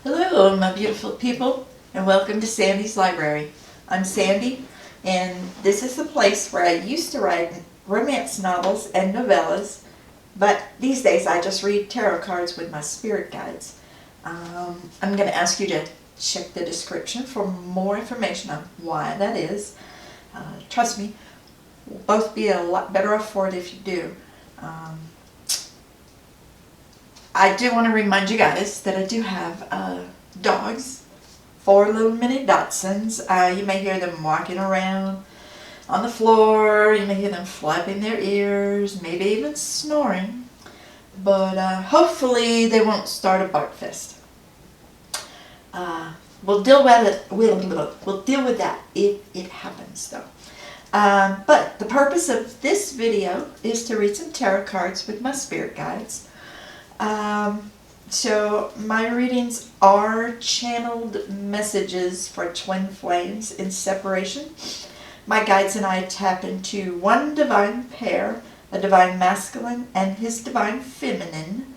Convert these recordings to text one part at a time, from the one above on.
Hello, my beautiful people, and welcome to Sandy's Library. I'm Sandy, and this is the place where I used to write romance novels and novellas, but these days I just read tarot cards with my spirit guides. I'm going to ask you to check the description for more information on why that is. Trust me, we'll both be a lot better off for it if you do. I do want to remind you guys that I do have dogs, 4 little mini Dachshunds. You may hear them walking around on the floor, you may hear them flapping their ears, maybe even snoring, but hopefully they won't start a bark fest. We'll deal with it. We'll deal with that if it happens, though. But the purpose of this video is to read some tarot cards with my spirit guides. So my readings are channeled messages for twin flames in separation. My guides and I tap into one divine pair, a divine masculine and his divine feminine.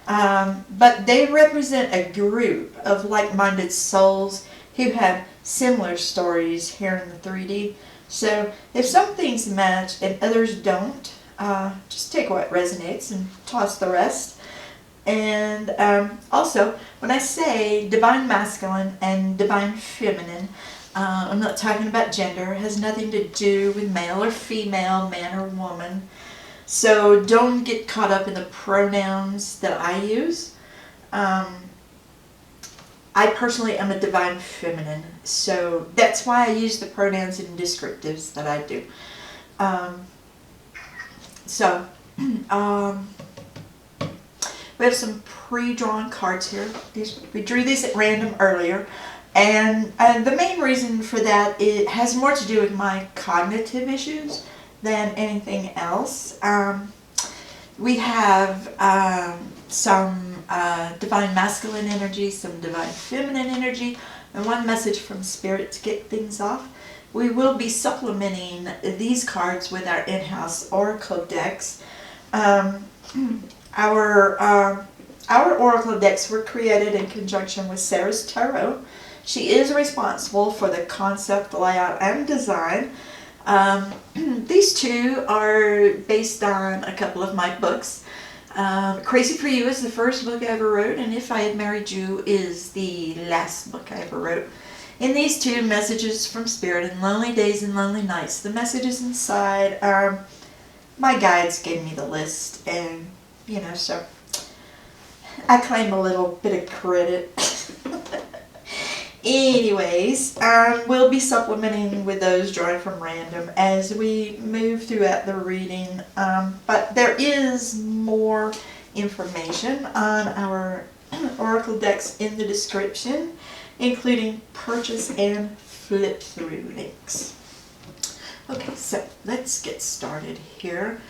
But they represent a group of like-minded souls who have similar stories here in the 3D. So if some things match and others don't, just take what resonates and toss the rest. And also, when I say divine masculine and divine feminine, I'm not talking about gender. It has nothing to do with male or female, man or woman. So don't get caught up in the pronouns that I use. I personally am a divine feminine, so that's why I use the pronouns and descriptives that I do. We have some pre-drawn cards here. We drew these at random earlier. And the main reason for that, it has more to do with my cognitive issues than anything else. We have some divine masculine energy, some divine feminine energy, and one message from Spirit to get things off. We will be supplementing these cards with our in-house oracle decks. Our oracle decks were created in conjunction with Sarah's Tarot. She is responsible for the concept, layout, and design. These two are based on a couple of my books. Crazy for You is the first book I ever wrote, and If I Had Married You is the last book I ever wrote. In these two, Messages from Spirit and Lonely Days and Lonely Nights, the messages inside are, my guides gave me the list, and so I claim a little bit of credit. Anyways, we'll be supplementing with those drawn from random as we move throughout the reading. But there is more information on our oracle decks in the description, including purchase and flip through links. Okay, so let's get started here.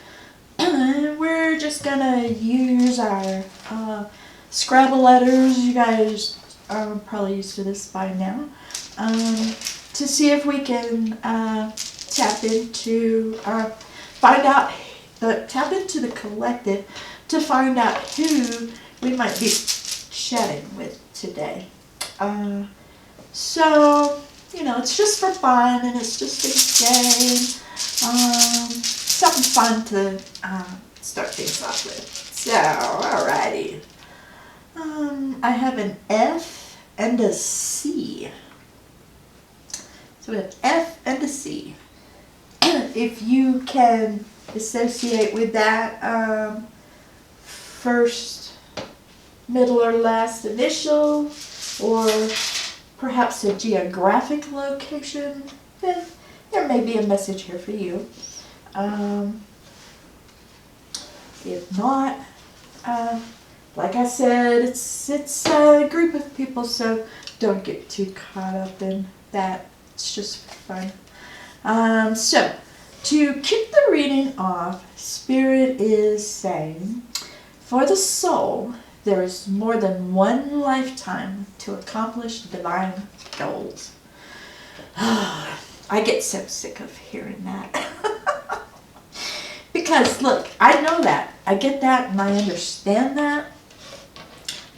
We're just gonna use our Scrabble letters. You guys are probably used to this by now. To see if we can tap into the collective to find out who we might be chatting with today. So it's just for fun, and it's just a game. Something fun to start things off with. So, alrighty. I have an F and a C. So we have F and a C. If you can associate with that first, middle, or last initial, or perhaps a geographic location, then there may be a message here for you. If not, like I said, it's a group of people, so don't get too caught up in that. It's just fun. So, to kick the reading off, Spirit is saying, for the soul, there is more than one lifetime to accomplish divine goals. I get so sick of hearing that. Because, look, I know that. I get that and I understand that.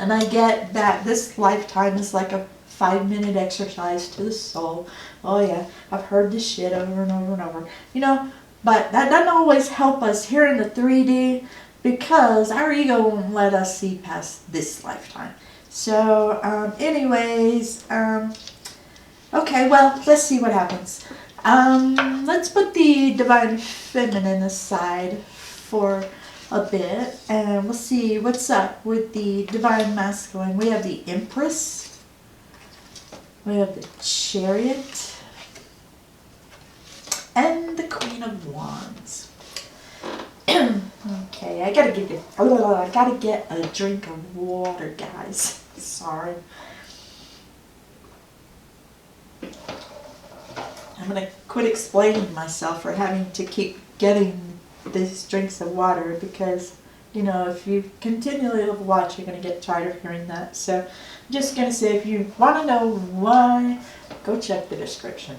And I get that this lifetime is like a 5-minute exercise to the soul. Oh yeah, I've heard this shit over and over and over. You know, but that doesn't always help us here in the 3D because our ego won't let us see past this lifetime. So, anyways, okay, well, let's see what happens. Let's put the Divine Feminine aside for a bit, and we'll see what's up with the Divine Masculine. We have the Empress, we have the Chariot, and the Queen of Wands. Okay, I gotta get a drink of water, guys. Sorry. I'm gonna quit explaining myself for having to keep getting these drinks of water because, you know, if you continually watch, you're gonna get tired of hearing that. So I'm just gonna say, if you want to know why, go check the description.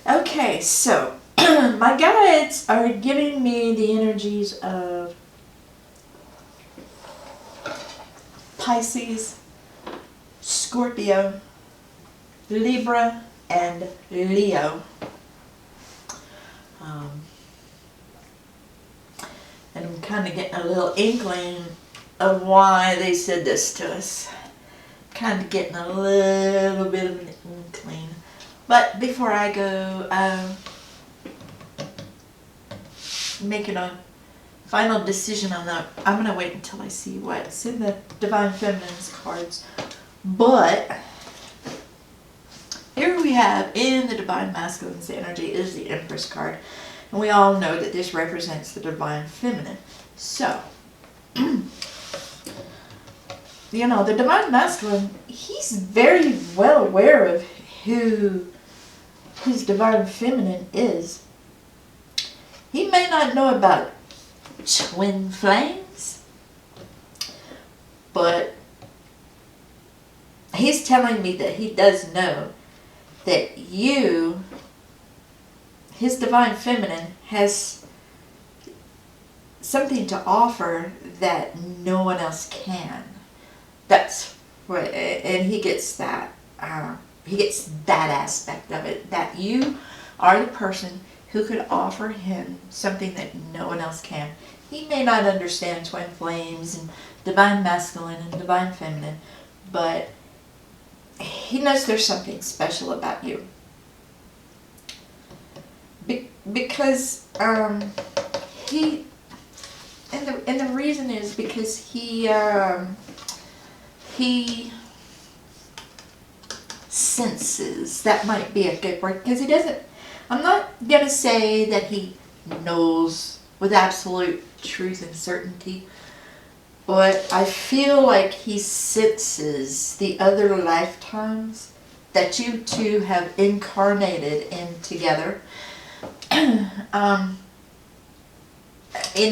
Okay, so my guides are giving me the energies of Pisces, Scorpio, Libra, and Leo. And I'm kind of getting a little inkling of why they said this to us. Kind of getting a little bit of an inkling. But before I go making a final decision on that, I'm going to wait until I see what's in the Divine Feminine's cards. But here we have in the Divine Masculine's energy is the Empress card. And we all know that this represents the Divine Feminine. So, you know, the Divine Masculine, he's very well aware of who his Divine Feminine is. He may not know about twin flames, but he's telling me that he does know that you, his Divine Feminine, has something to offer that no one else can. That's what, and he gets that. He gets that aspect of it, that you are the person who could offer him something that no one else can. He may not understand twin flames and Divine Masculine and Divine Feminine, but he knows there's something special about you. Because he, and the reason is because he senses, that might be a good word, because he doesn't, I'm not going to say that he knows with absolute truth and certainty, but I feel like he senses the other lifetimes that you two have incarnated in together. In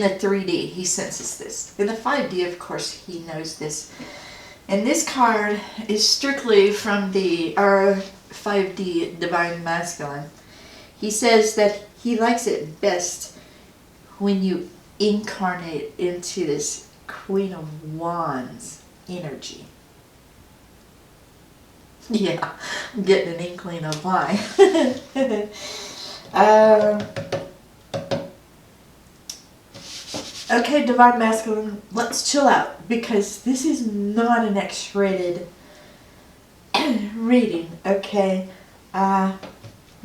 the 3D, he senses this. In the 5D, of course, he knows this. And this card is strictly from the 5D Divine Masculine. He says that he likes it best when you incarnate into this Queen of Wands energy. Yeah, I'm getting an inkling of why. Okay, Divine Masculine, let's chill out, because this is not an X-rated reading, okay?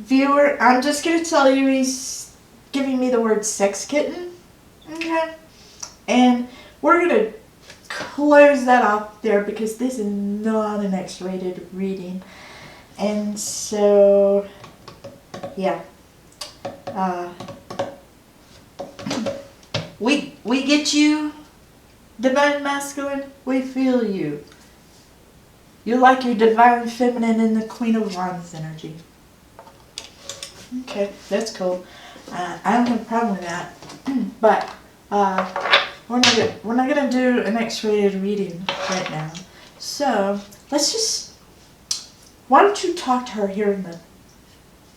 Viewer, I'm just going to tell you he's giving me the word sex kitten, okay? And we're going to close that off there because this is not an X-rated reading. And so, yeah. We get you, Divine Masculine. We feel you. You like your Divine Feminine and the Queen of Wands energy. Okay, that's cool. I don't have a problem with that. But we're not gonna do an X-rated reading right now. So let's just. Why don't you talk to her here in the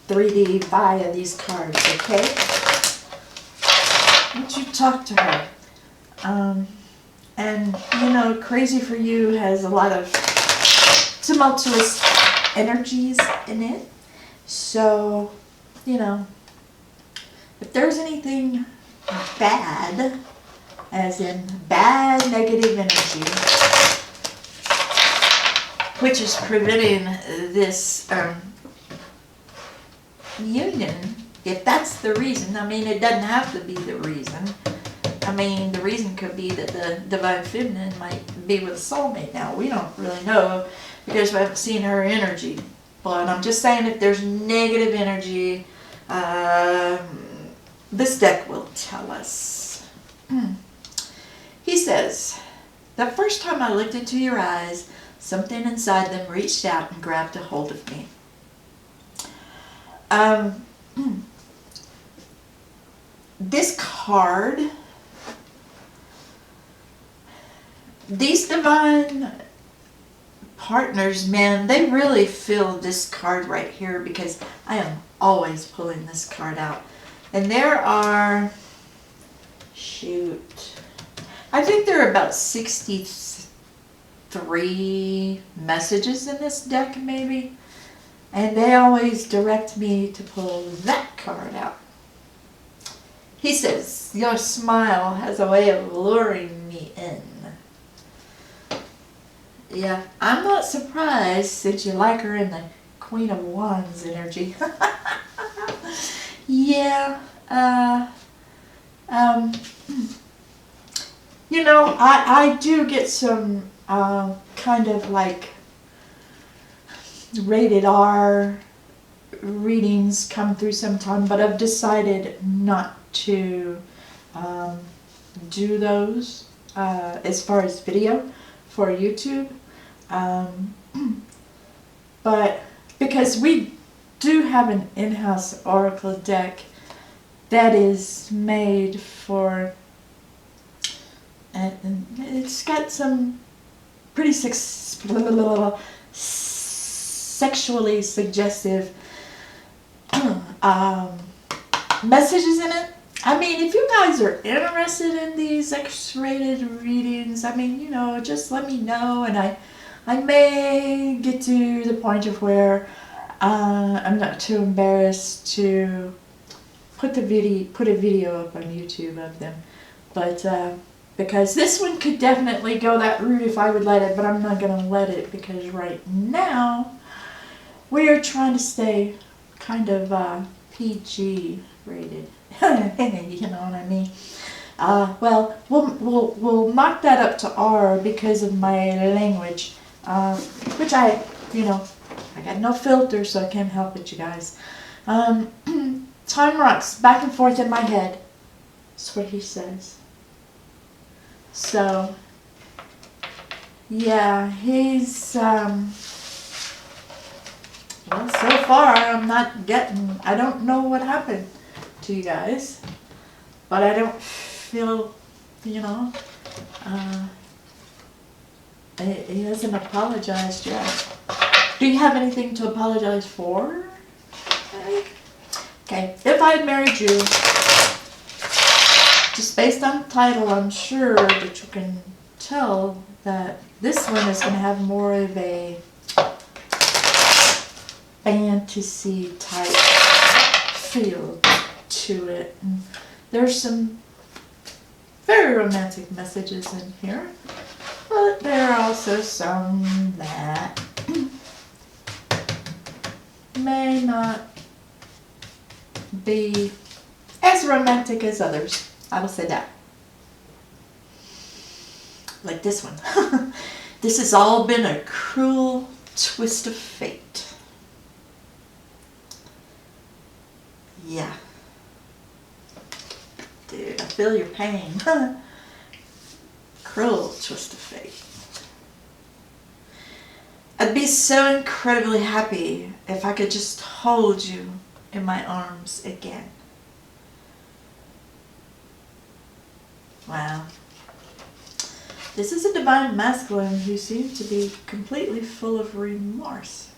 3D via these cards, okay? Why don't you talk to her? And, Crazy for You has a lot of tumultuous energies in it. So, if there's anything bad, as in bad negative energy, which is preventing this union, if that's the reason, it doesn't have to be the reason. The reason could be that the divine feminine might be with a soulmate now. We don't really know because we haven't seen her energy. But I'm just saying, if there's negative energy, this deck will tell us. He says, the first time I looked into your eyes, something inside them reached out and grabbed a hold of me. This card, these divine partners, man, they really feel this card right here, because I am always pulling this card out. And there are, I think there are about 63 messages in this deck, maybe. And they always direct me to pull that card out. He says, your smile has a way of luring me in. Yeah, I'm not surprised since you like her in the Queen of Wands energy. Yeah, I do get some kind of like rated R readings come through sometime, but I've decided not to do those as far as video for YouTube. But because we do have an in-house oracle deck that is made for, and it's got some pretty sexually suggestive messages in it. If you guys are interested in these X-rated readings, just let me know, and I may get to the point of where I'm not too embarrassed to put a video up on YouTube of them. But because this one could definitely go that route if I would let it, but I'm not going to let it, because right now we are trying to stay kind of PG rated. You know what I mean? Well, we'll knock that up to R because of my language, which I got no filter, so I can't help it, you guys. Time rocks back and forth in my head. That's what he says. So, yeah, he's, well, so far I don't know what happened to you guys, but I don't feel, he hasn't apologized yet. Do you have anything to apologize for? Okay, if I had married you, just based on the title, I'm sure that you can tell that this one is going to have more of a fantasy type feel to it. And there's some very romantic messages in here, but there are also some that may not be as romantic as others. I will say that. Like this one. This has all been a cruel twist of fate. Yeah. Dude, I feel your pain. Cruel twist of fate. I'd be so incredibly happy if I could just hold you in my arms again. Wow. This is a divine masculine who seems to be completely full of remorse.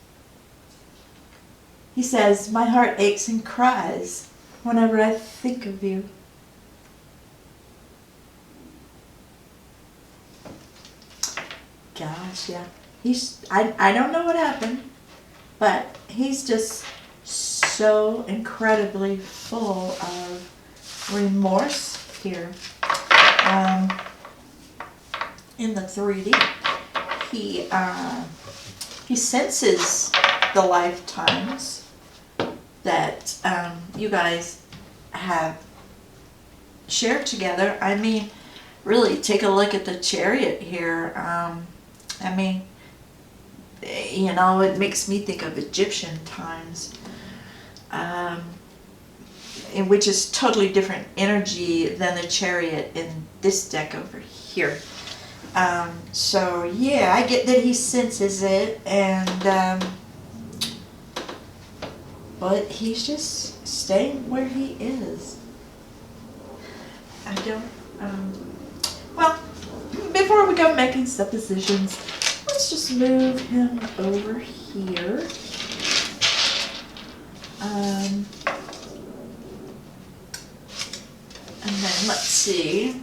He says, my heart aches and cries whenever I think of you. gosh, yeah. I don't know what happened, but he's just so incredibly full of remorse here. In the 3D, he senses the lifetimes that you guys have shared together. I mean, really, take a look at the Chariot here. I mean, you know, it makes me think of Egyptian times, which is totally different energy than the Chariot in this deck over here. So yeah, I get that he senses it, and but he's just staying where he is. I don't, well, before we go making suppositions, let's just move him over here. And then let's see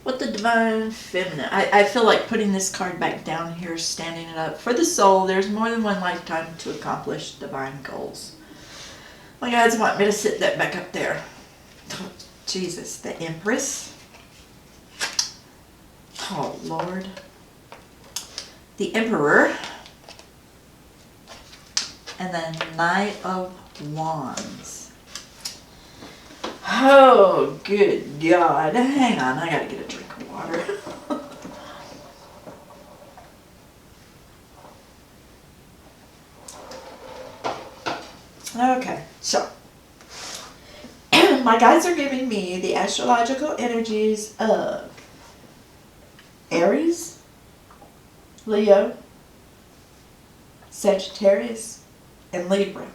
what the Divine Feminine. I feel like putting this card back down here, standing it up. For the soul, there's more than one lifetime to accomplish divine goals. My guides want me to sit that back up there. Oh, Jesus, the Empress. Oh, Lord. The Emperor. And then Knight of Wands. Oh, good God. Hang on, I gotta get a drink of water. Okay, so my guides are giving me the astrological energies of Aries, Leo, Sagittarius, and Libra.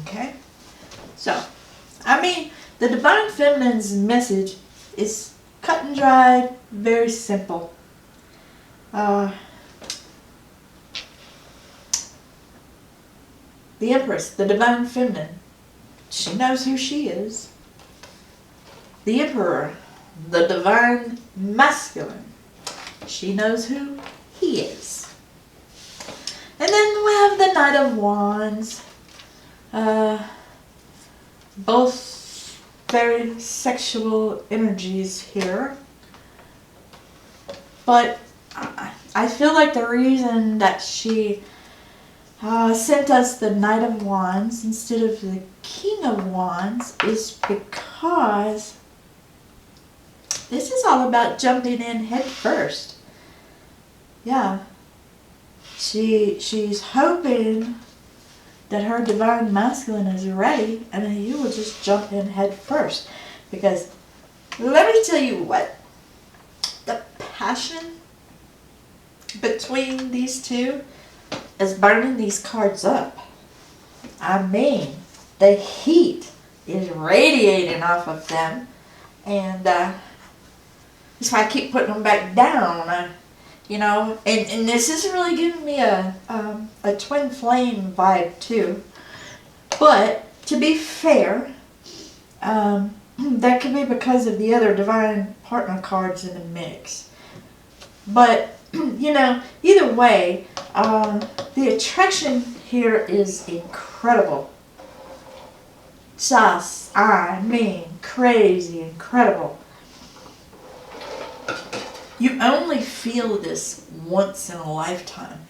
Okay, so I mean, the Divine Feminine's message is cut and dried, very simple. The Empress, the Divine Feminine, she knows who she is. The Emperor, the Divine Masculine, she knows who he is. And then we have the Knight of Wands. Both very sexual energies here. But I feel like the reason that she sent us the Knight of Wands instead of the King of Wands is because this is all about jumping in head first. Yeah. She's hoping that her Divine Masculine is ready, and then you will just jump in head first. Because let me tell you what, the passion between these two is burning these cards up. I mean, the heat is radiating off of them, and that's why I keep putting them back down. You know, and this is really giving me a twin flame vibe too. But to be fair, that could be because of the other divine partner cards in the mix. But you know, either way, the attraction here is incredible. Just, I mean, crazy incredible. You only feel this once in a lifetime.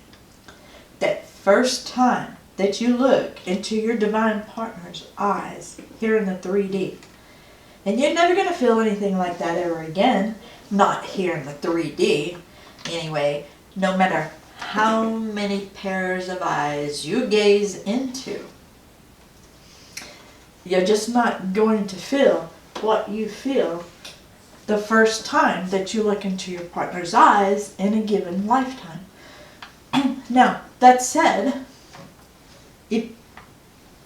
That first time that you look into your divine partner's eyes here in the 3D. And you're never going to feel anything like that ever again. Not here in the 3D. Anyway, no matter how many pairs of eyes you gaze into, you're just not going to feel what you feel the first time that you look into your partner's eyes in a given lifetime. Now, that said, if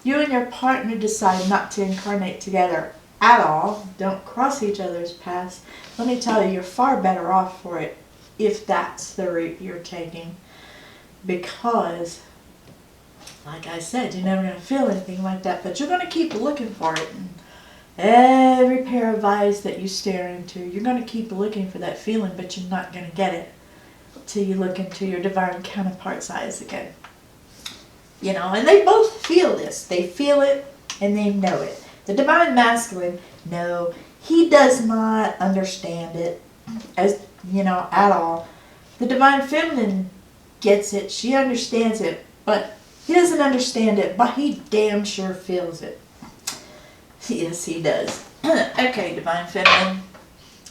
you and your partner decide not to incarnate together at all, don't cross each other's paths, let me tell you, you're far better off for it if that's the route you're taking. Because, like I said, you're never going to feel anything like that, but you're going to keep looking for it. And Every pair of eyes that you stare into, you're going to keep looking for that feeling, but you're not going to get it till you look into your divine counterpart's eyes again. You know, and they both feel this. They feel it and they know it. The divine masculine, no, he does not understand it as, you know, at all. The divine feminine gets it. She understands it, but he doesn't understand it, but he damn sure feels it. Yes, he does. Okay, divine feminine.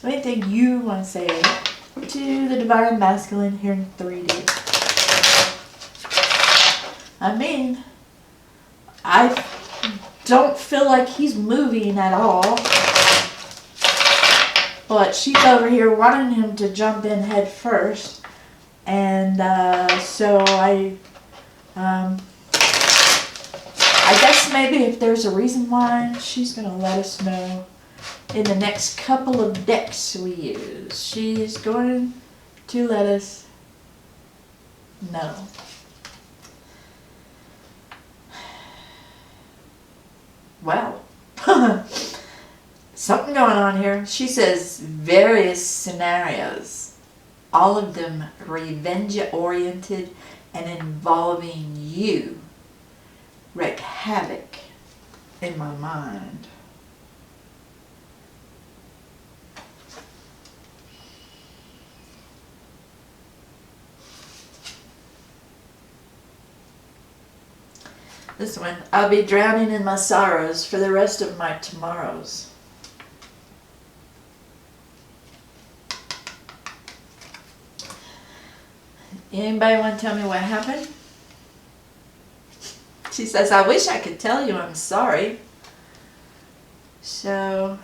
Anything you want to say to the divine masculine here in 3D? I mean, I don't feel like he's moving at all. But she's over here wanting him to jump in head first. And so I guess maybe if there's a reason why, she's going to let us know in the next couple of decks we use. She's going to let us know. Well, something going on here. She says various scenarios, all of them revenge-oriented and involving you, wreak havoc in my mind. This one, I'll be drowning in my sorrows for the rest of my tomorrows. Anybody want to tell me what happened? She says, I wish I could tell you I'm sorry. So,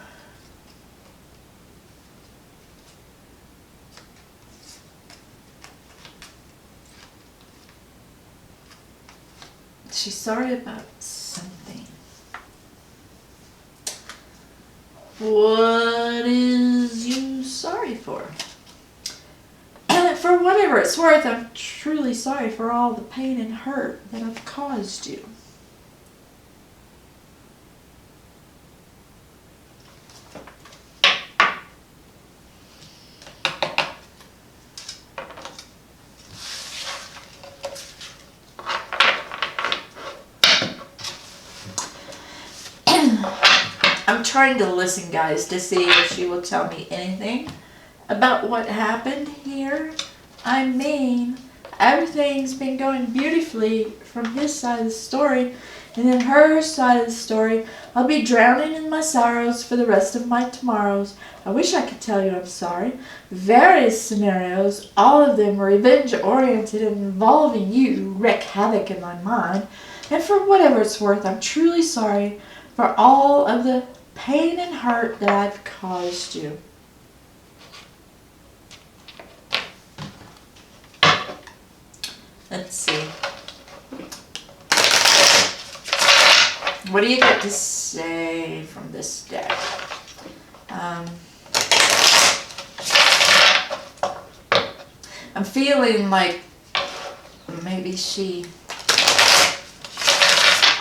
she's sorry about something. What is you sorry for? For whatever it's worth, I'm truly sorry for all the pain and hurt that I've caused you. I'm trying to listen, guys, to see if she will tell me anything about what happened here. I mean, everything's been going beautifully from his side of the story, and then her side of the story. I'll be drowning in my sorrows for the rest of my tomorrows. I wish I could tell you I'm sorry. Various scenarios, all of them revenge-oriented and involving you, wreak havoc in my mind. And for whatever it's worth, I'm truly sorry for all of the pain and hurt that I've caused you. Let's see. What do you get to say from this deck? I'm feeling like maybe she,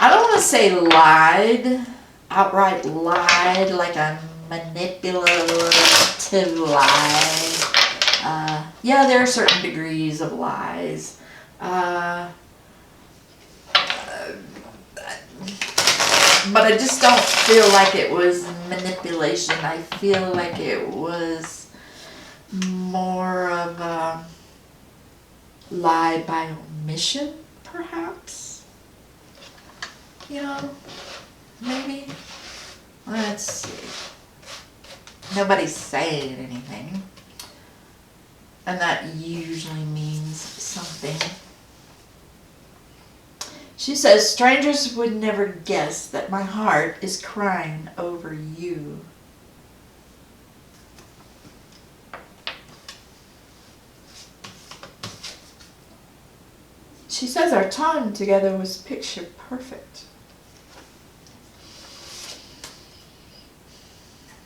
I don't want to say lied, outright lied, like a manipulative lie. Yeah, there are certain degrees of lies. But I just don't feel like it was manipulation. I feel like it was more of a lie by omission, perhaps. You know, maybe. Let's see. Nobody's saying anything. And that usually means something. She says, strangers would never guess that my heart is crying over you. She says our time together was picture perfect.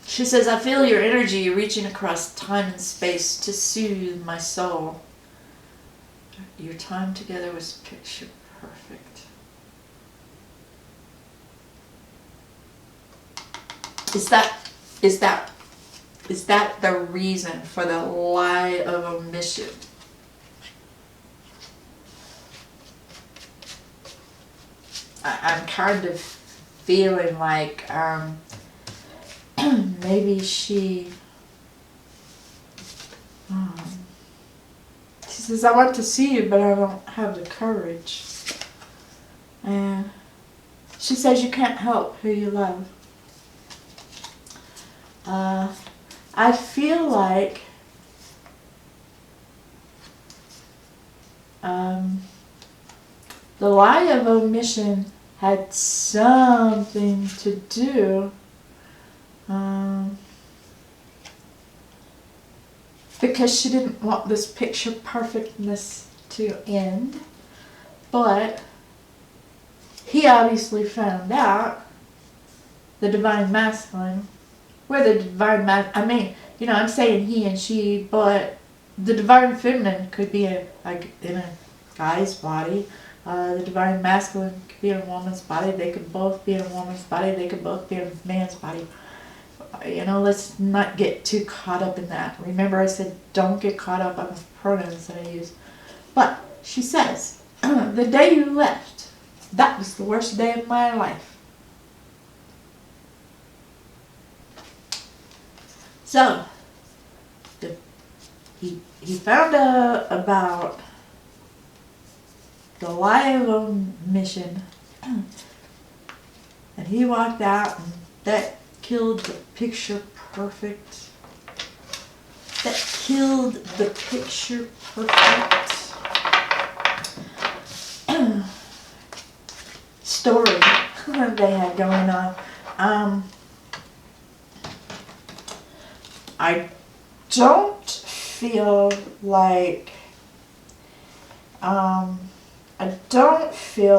She says, I feel your energy reaching across time and space to soothe my soul. Your time together was picture perfect. Is that the reason for the lie of omission? I'm kind of feeling like maybe she says, I want to see you, but I don't have the courage. And she says you can't help who you love. I feel like the lie of omission had something to do because she didn't want this picture perfectness to end, but he obviously found out, the divine masculine, where the divine I'm saying he and she, but the divine feminine could be in a guy's body. The divine masculine could be in a woman's body. They could both be in a woman's body. They could both be in a man's body. Let's not get too caught up in that. Remember, I said don't get caught up on the pronouns that I use. But she says, the day you left, that was the worst day of my life. So, he found out about the lie of omission, and he walked out, and that killed the picture perfect. That killed the picture perfect story they had going on. I don't feel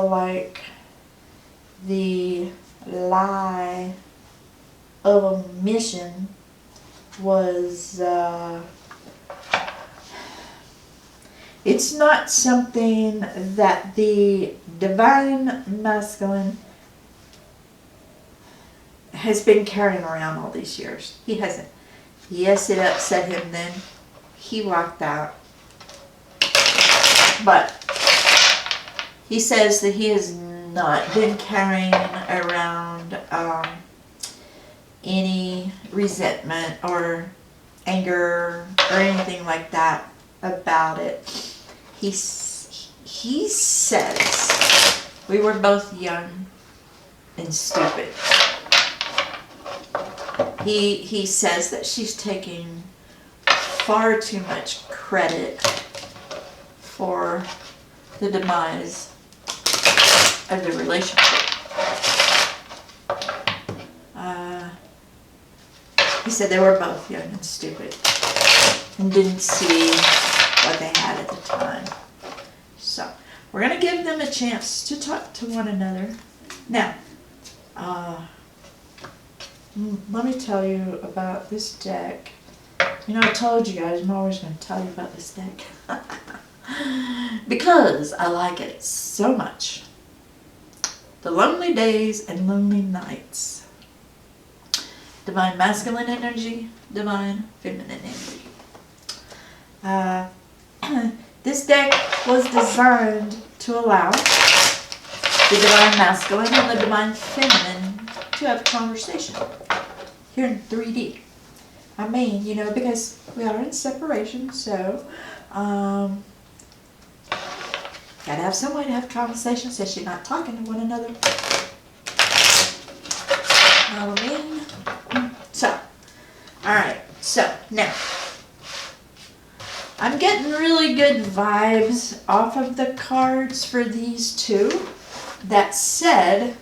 like the lie of omission was it's not something that the divine masculine has been carrying around all these years. He hasn't. Yes, it upset him then. He walked out. But he says that he has not been carrying around any resentment or anger or anything like that about it. He says we were both young and stupid. He says that she's taking far too much credit for the demise of the relationship. He said they were both young and stupid and didn't see what they had at the time. So, we're going to give them a chance to talk to one another. Now, let me tell you about this deck. I told you guys I'm always going to tell you about this deck. Because I like it so much. The Lonely Days and Lonely Nights. Divine Masculine Energy, Divine Feminine Energy. This deck was designed to allow the Divine Masculine and the Divine Feminine to have a conversation here in 3D. Because we are in separation, so gotta have some way to have conversation so she's not talking to one another. You know what I mean? So, alright, so now I'm getting really good vibes off of the cards for these two. That said,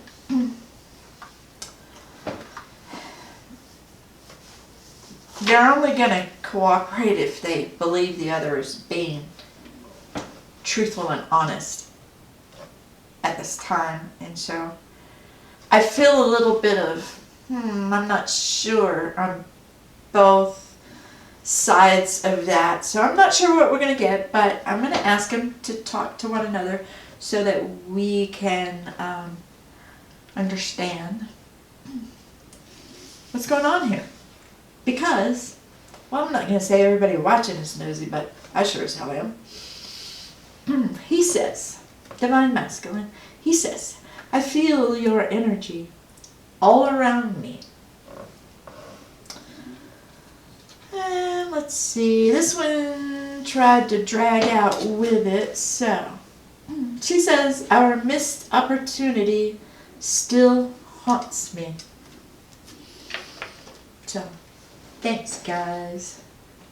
they're only going to cooperate if they believe the other is being truthful and honest at this time. And so I feel a little bit of, I'm not sure on both sides of that. So I'm not sure what we're going to get, but I'm going to ask them to talk to one another so that we can understand. what's going on here? Because, well, I'm not going to say everybody watching is nosy, but I sure as hell am. He says, Divine Masculine, he says, I feel your energy all around me. And let's see, this one tried to drag out with it, so. She says, our missed opportunity still haunts me. So, thanks guys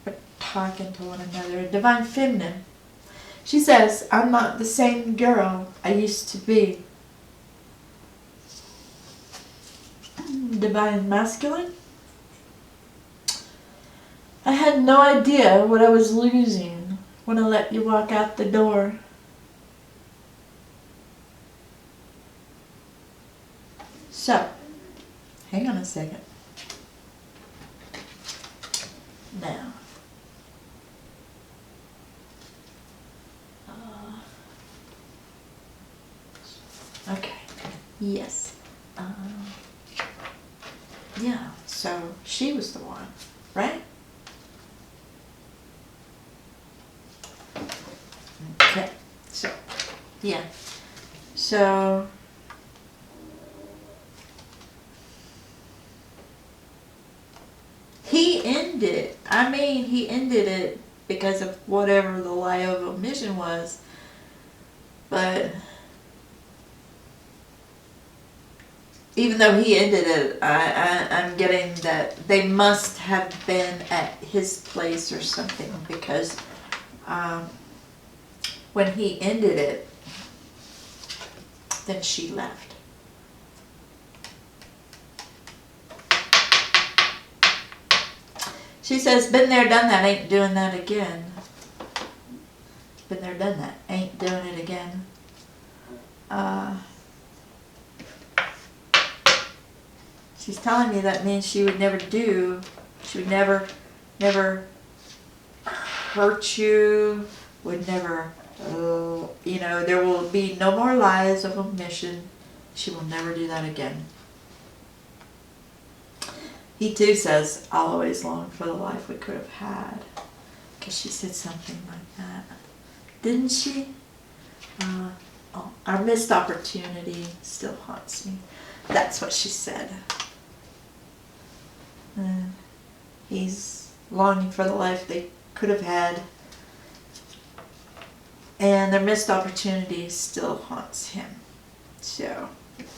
for talking to one another. Divine Feminine. She says, I'm not the same girl I used to be. Divine Masculine. I had no idea what I was losing when I let you walk out the door. So, hang on a second. Now, okay, yes, yeah, so she was the one, right? Okay, so, yeah, so, he ended it because of whatever the lie of omission was, but even though he ended it, I'm getting that they must have been at his place or something, because when he ended it, then she left. She says, been there, done that, ain't doing that again. Been there, done that, ain't doing it again. She's telling me that means she would never hurt you, would never, there will be no more lies of omission. She will never do that again. He too says, I'll always long for the life we could have had. Because she said something like that. Didn't she? Our missed opportunity still haunts me. That's what she said. He's longing for the life they could have had. And their missed opportunity still haunts him. So,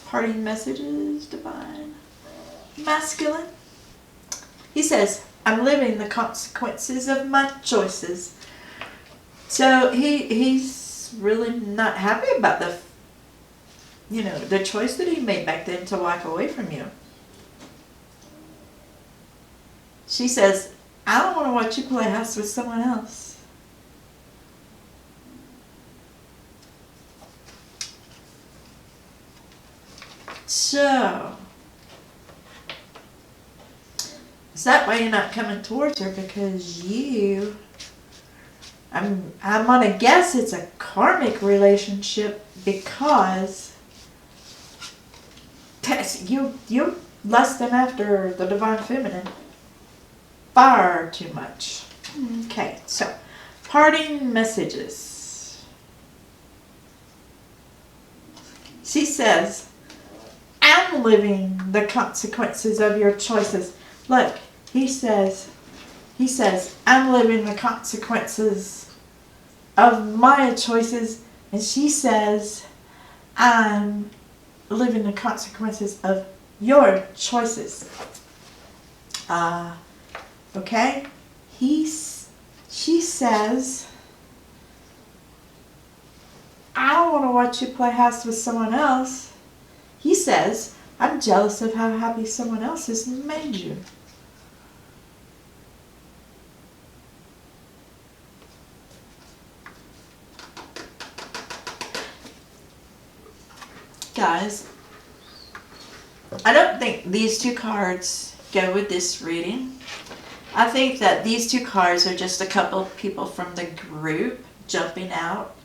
parting messages, Divine Masculine. He says, I'm living the consequences of my choices. So he's really not happy about the choice that he made back then to walk away from you. She says, I don't want to watch you play house with someone else. So, is that why you're not coming towards her? Because I'm gonna guess it's a karmic relationship, because you lusting after the Divine Feminine far too much. Okay, so parting messages. She says, I'm living the consequences of your choices. Look, he says, I'm living the consequences of my choices. And she says, I'm living the consequences of your choices. Okay? She says, I don't want to watch you play house with someone else. He says, I'm jealous of how happy someone else has made you. Guys, I don't think these two cards go with this reading. I think that these two cards are just a couple of people from the group jumping out,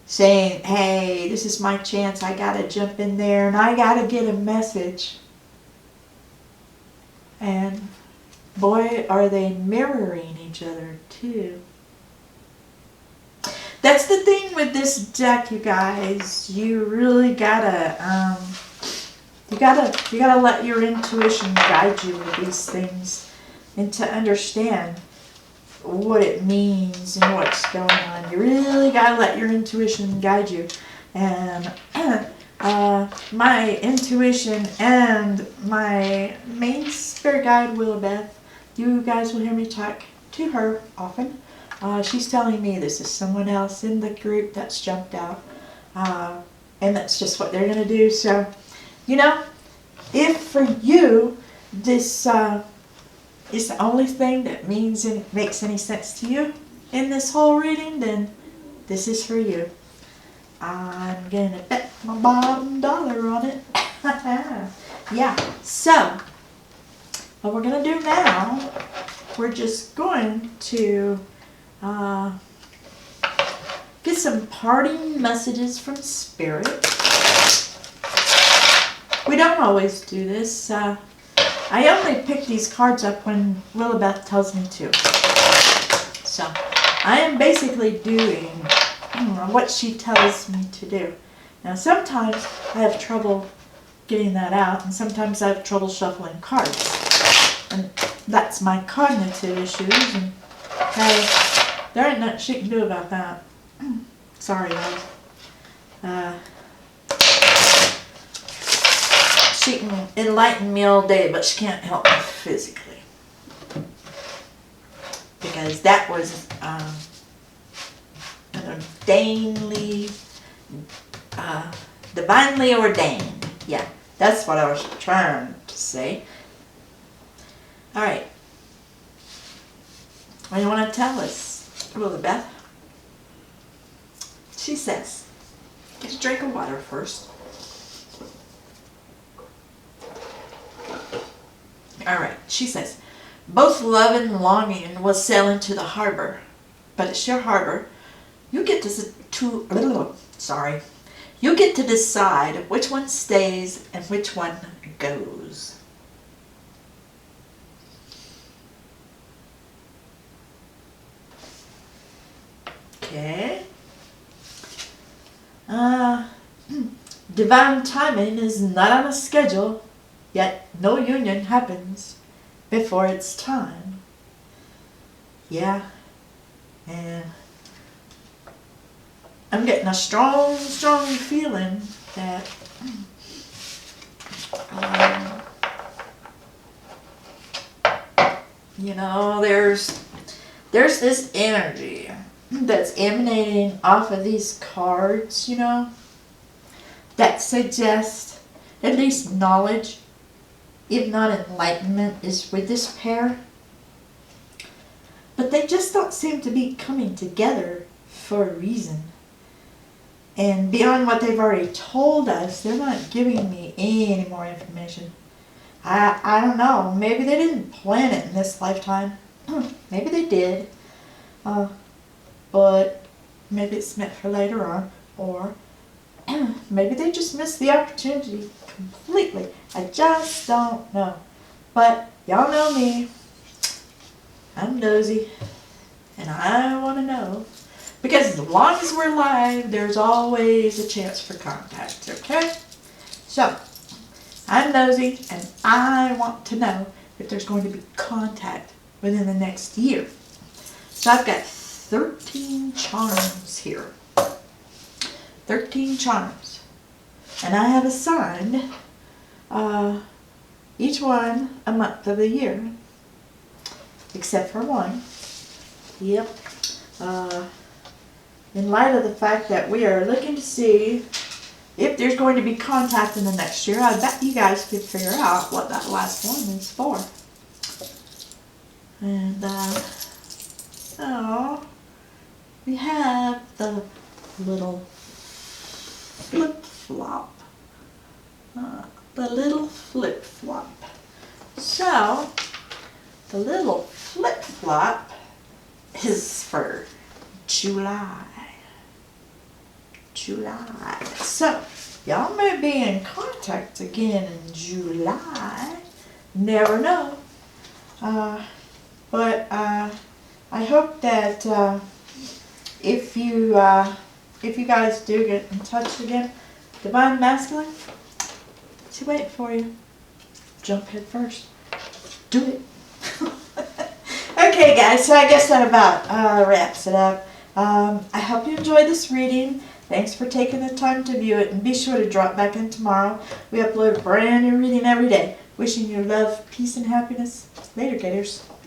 saying, hey, this is my chance, I gotta jump in there and I gotta get a message. And boy, are they mirroring each other too. That's the thing with this deck, you guys. You really gotta, you gotta let your intuition guide you with these things, and to understand what it means and what's going on. You really gotta let your intuition guide you. And my intuition and my main spirit guide, Willowbeth, you guys will hear me talk to her often. She's telling me this is someone else in the group that's jumped out. And that's just what they're going to do. So, you know, if for you this is the only thing that makes any sense to you in this whole reading, then this is for you. I'm going to bet my bottom dollar on it. Yeah, so what we're going to do now, we're just going to get some parting messages from Spirit. We don't always do this. I only pick these cards up when Willowbeth tells me to. So I am basically doing what she tells me to do. Now sometimes I have trouble getting that out, and sometimes I have trouble shuffling cards. And that's my cognitive issues, and hey, there ain't nothing she can do about that. Sorry, guys. She can enlighten me all day, but she can't help me physically. Because that was divinely ordained. Yeah, that's what I was trying to say. Alright. What do you want to tell us, Willowbeth? She says, get a drink of water first. Alright, she says, both love and longing will sail into the harbor, but it's your harbor. You get to decide which one stays and which one goes. Okay. Divine timing is not on a schedule, yet no union happens before its time. Yeah, and I'm getting a strong feeling that you know, there's this energy that's emanating off of these cards, you know, that suggests at least knowledge, if not enlightenment, is with this pair. But they just don't seem to be coming together for a reason. And beyond what they've already told us, they're not giving me any more information. I don't know. Maybe they didn't plan it in this lifetime. Maybe they did. But maybe it's meant for later on. Or maybe they just missed the opportunity completely. I just don't know. But y'all know me. I'm nosy. And I want to know. Because as long as we're live, there's always a chance for contact, okay? So, I'm nosy, and I want to know if there's going to be contact within the next year. So I've got 13 charms here. 13 charms. And I have assigned each one a month of the year. Except for one. Yep. In light of the fact that we are looking to see if there's going to be contact in the next year, I bet you guys could figure out what that last one is for. And so we have the little flip-flop. The little flip-flop. So the little flip-flop is for July. So, y'all may be in contact again in July. Never know. But I hope that if you guys do get in touch again, Divine Masculine, what's he waiting for you? Jump head first. Do it. Okay, guys, so I guess that about wraps it up. I hope you enjoyed this reading. Thanks for taking the time to view it, and be sure to drop back in tomorrow. We upload a brand new reading every day. Wishing you love, peace, and happiness. Later, gators.